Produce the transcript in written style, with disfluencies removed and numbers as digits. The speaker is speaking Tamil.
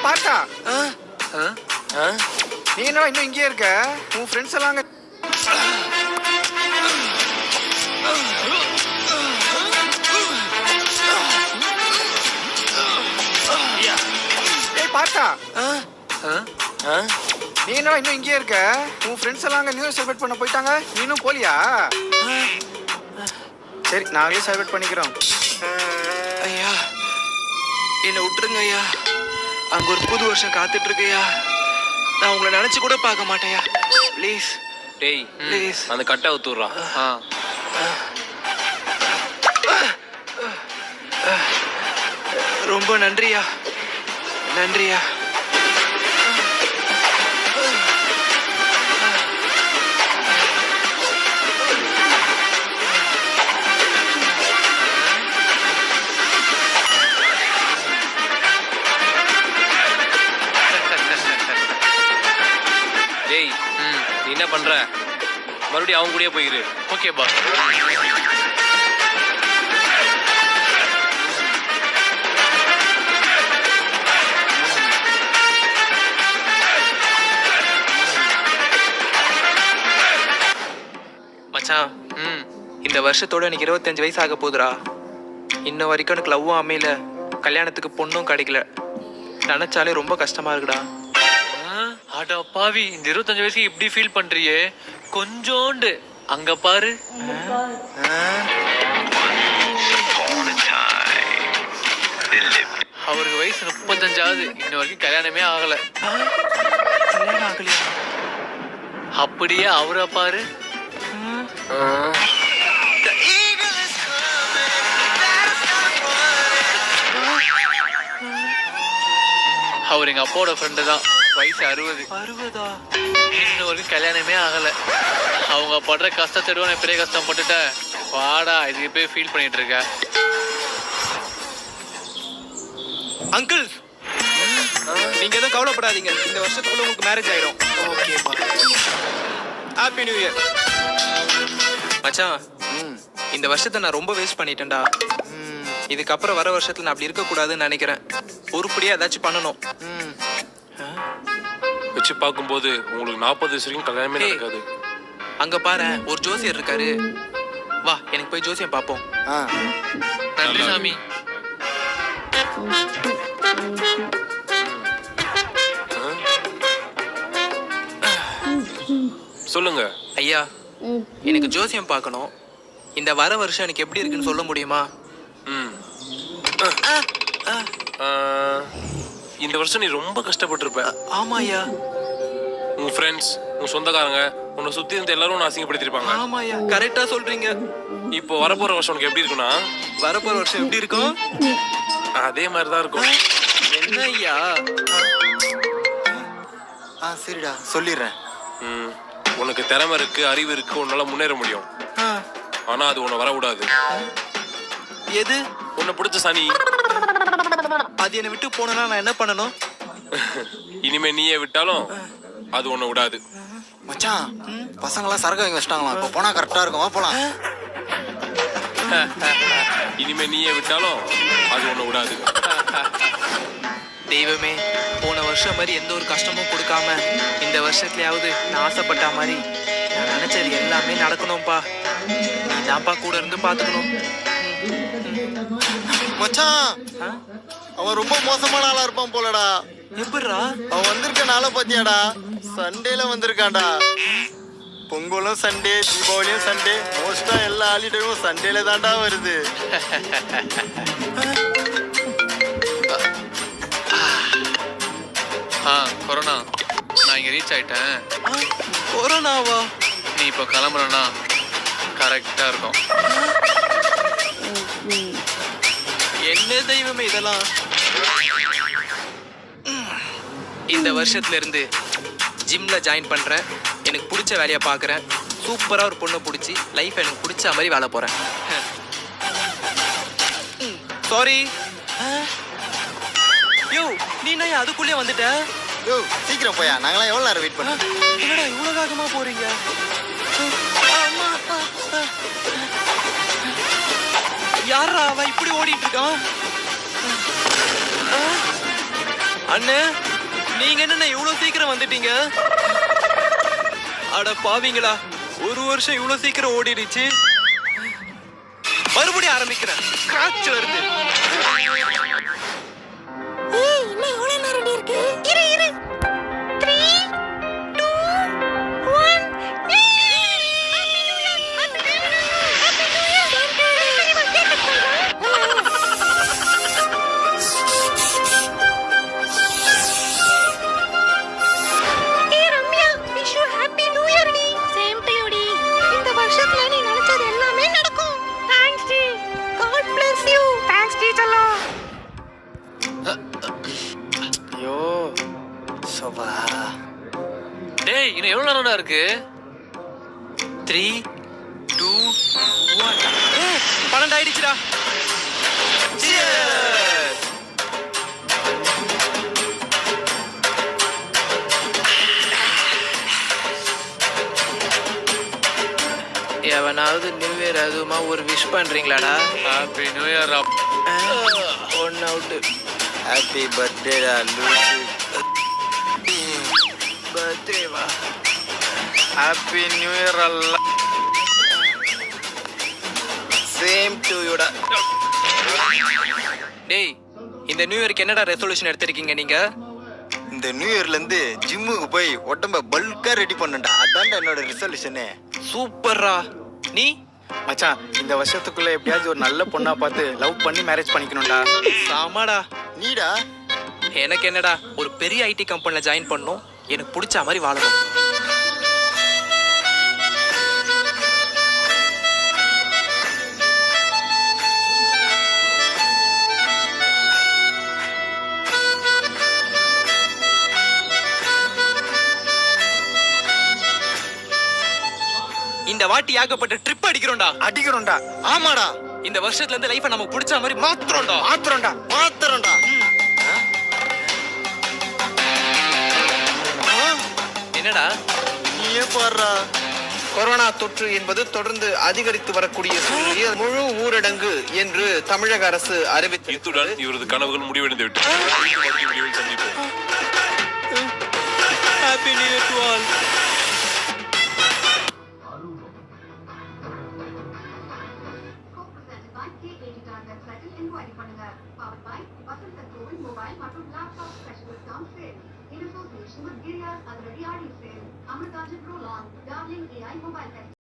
ஏய் பார்த்தா நீ என்ன இன்னும் இங்கேயே இருக்க? உன் ஃப்ரெண்ட்ஸ் எல்லாம் அங்க ஏய் பார்த்தா நீ என்ன இன்னும் இங்கேயே இருக்க? உன் ஃப்ரெண்ட்ஸ் எல்லாம் அங்க நியூ இயர் செலிப்ரேட் பண்ண போயிட்டாங்க. நீ இன்னும் போலியா? சரி நாங்களே செலிப்ரேட் பண்ணிக்கிறோம். ஐயா என்னை விட்டுருங்க ஐயா. அங்க ஒரு புது வருஷம் காத்துட்டு இருக்கையா. நான் உங்களை நினைச்சு கூட பார்க்க மாட்டேயா. ப்ளீஸ் டேய் ப்ளீஸ் அந்த கட்டை ஊத்துறா. ரொம்ப நன்றியா. நன்றியா. டேய் நீ என்ன பண்ற? மறுபடியும் அவங்க கூடயே போயிரு. ஓகேப்பா. மச்சான் இந்த வருஷத்தோட எனக்கு 25 வயசு ஆக போகுதுடா. இன்ன வரைக்கும் எனக்கு லவ்வும் அமையல, கல்யாணத்துக்கு பொண்ணும் கிடைக்கல. நினைச்சாலே ரொம்ப கஷ்டமா இருக்குடா. ஆடா பாவி, இந்த 25 வயசுக்கு இப்படி ஃபீல் பண்றியே. கொஞ்சோண்டு அங்க பாரு. அவருக்கு வயசு 35 இன்ன வரைக்கும் கல்யாணமே ஆகல. கல்யாணம் ஆகலையா? அப்படியே அவரை பாரு. அவர் எங்க அப்பாவோட ஃப்ரெண்டு தான். வயசு 60. 60ஆ? இன்ன வரைக்கும் கல்யாணமே ஆகல. அவங்க படுற கஷ்டத்தை நான் பெரிய கஷ்டம் பட்டுட்டேன். வாடா இதுக்கு போய் ஃபீல் பண்ணிட்டு இருக்க. அங்கிள் நீங்க எதுவும் கவலைப்படாதீங்க. இந்த வருஷத்துக்குள்ள உங்களுக்கு மேரேஜ் ஆயிடும். ஓகேப்பா. Happy new year. மச்சான் இந்த வருஷத்தை நான் ரொம்ப வேஸ்ட் பண்ணிட்டேன்டா. இதுக்கப்புறம் வர வருஷத்துல நான் அப்படி இருக்கக்கூடாதுன்னு நினைக்கிறேன். உருப்படியா ஏதாச்சும் பண்ணணும். வச்சு பார்க்கும்போது உங்களுக்கு 40 வயசு வரைக்கும் கல்யாணமே நடக்காது. அங்க பாரு ஒரு ஜோசியர் இருக்காரு. வா எனக்கு போய் ஜோசியம் பார்ப்போம். நன்றி சாமி. சொல்லுங்க ஐயா, எனக்கு ஜோசியம் பார்க்கணும். இந்த வர வருஷம் எனக்கு எப்படி இருக்குன்னு சொல்ல முடியுமா? இந்த வருஷம் நீ ரொம்ப கஷ்டப்பட்டிருப்ப. ஆமா ஐயா. உன் ஃப்ரெண்ட்ஸ், உன் சொந்தக்காரங்க, உன்னை சுத்தி இருந்த எல்லாரும் உன்னை அசிங்கப்படுத்திருப்பாங்க. ஆமா ஐயா, கரெக்டா சொல்றீங்க. இப்போ வரப்போற வருஷம் உனக்கு எப்படி இருக்குன்னா, வரப்போற வருஷம் எப்படி இருக்கும்? அதே மாதிரிதான் இருக்கும். என்ன ஐயா? சரிடா சொல்லிடுறேன். உனக்கு திறமை இருக்கு, அறிவு இருக்கு, உன்னால முன்னேற முடியும். ஆனா அது உன்னை வரக்கூடாது. எது? உன்னை பிடிச்ச சனி. அது என்னை விட்டு போனா நான் என்ன பண்ணணும்? இனிமே நீயே விட்டாலும் அது உன்னை விடாது. மச்சான் பசங்களாம் சரக்கு வாங்கி வச்சிட்டாங்களா? இப்போ போனா கரெக்டா இருக்கும். வா போலாம். இனிமே நீயே விட்டாலும் அது உன்னை விடாது. தெய்வமே, போன வருஷம் மாதிரி எந்த ஒரு கஷ்டமும் கொடுக்காம இந்த வருஷத்துலயாவது நான் ஆசைப்பட்ட மாதிரி நான் நினைச்சது எல்லாமே நடக்கணும்பா. நீ தான்ப்பா கூட இருந்து பாத்துக்கணும். மச்சான் அவன் ரொம்ப மோசமான ஆளா இருப்பான் போலடா. எப்படிரா? அவன் வந்திருக்க நாளை பாத்தியாடா? சண்டேல வந்திருக்கான்டா. பொங்கலும் சண்டே, தீபாவளியும் சண்டே, மோஸ்டா எல்லா ஹாலிடேவும் சண்டேல தான்டா வருது. கொரோனா, நான் இங்க ரீச் ஆயிட்டேன். கொரோனாவா? நீ இப்போ கிளம்புறனா கரெக்டா இருக்கும். என்ன தெய்வமே இதெல்லாம்? இந்த வருஷத்துல இருந்து ஜிம்ல ஜாயின் பண்றேன். எனக்கு பிடிச்ச வேலையை பார்க்குறேன். சூப்பரா ஒரு பொண்ணை பிடிச்சி லைஃப் எனக்கு பிடிச்ச மாதிரி வாழ போறேன். சாரி. யோ நீ என்ன அதுக்குள்ளே வந்துட்ட? யோ சீக்கிரம் போயா, நாங்களாம் எவ்வளோ நேரம் வெயிட் பண்ணோம். என்னடா இவ்வளோ வேகமா போறீங்க? யாரா அவன் இப்படி ஓடிட்டு இருக்கான்? அண்ணே நீங்க என்ன இவ்வளவு சீக்கிரம் வந்துட்டீங்க? அட பாவீங்களா, ஒரு வருஷம் இவ்வளவு சீக்கிரம் ஓடிடுச்சு. மறுபடியும் ஆரம்பிக்கிறேன் ஸ்கிராட்ச்ல இருந்து. ஏய் இன்னும் எவ்வளவு நேரம் இருக்கு? இரு 3 2 1 ஐயோ சோபா. டேய் இன்னும் எவ்வளவு நேரம்டா இருக்கு? 3 2 1 12 ஆயிடுச்சுடா. Cheers! எவனாவது நியூ இயர் அதுமா ஒரு விஷ் பண்றீங்களாடா? Happy new year. One out. Happy பர்த்டேடா லூசு. பர்த்டே வா. ஹாப்பி நியூ இயர் அல்ல. சேம் டு யூடா. டேய் இந்த நியூ இயருக்கு என்னடா ரெசல்யூஷன் எடுத்திருக்கீங்க நீங்க? இந்த நியூ இயர்ல இருந்து ஜிம்முக்கு போய் உடம்ப பல்கா ரெடி பண்ணண்டா. அதான்டா என்னோட ரிசல்யூஷனே. சூப்பர்ரா. நீ? மச்சான் இந்த வருஷத்துக்குள்ள எப்படியாவது ஒரு நல்ல பொண்ணா பார்த்து லவ் பண்ணி மேரேஜ் பண்ணிக்கணும்டா. சாமாடா. நீடா? எனக்கு என்னடா ஒரு பெரிய ஐடி கம்பெனில ஜாயின் பண்ணணும், எனக்கு பிடிச்ச மாதிரி வாழணும். இந்த வாட்டி ஏகப்பட்ட ட்ரிப் அடிக்கிறோம்டா. அடிக்கிறோம்டா. ஆமாடா. இந்த வருஷத்துல இருந்து லைஃபை நமக்கு பிடிச்ச மாதிரி மாத்துறோம்டா. மாத்திரம்டா. என்னடா? நீயே பாடுறா. கொரோனா தொற்று என்பது தொடர்ந்து அதிகரித்து வரக்கூடிய சூழ்நிலையில் முழு ஊரடங்கு என்று தமிழக அரசு அறிவித்து இத்துடன் இவரது கனவுகள் முடிவடைந்து விட்டது. வீடியோவில் சந்திப்போம். Happy new year to all. In association with Gilead Agri Sale, Amritaji Prolong, Darling AI Mobile Tech.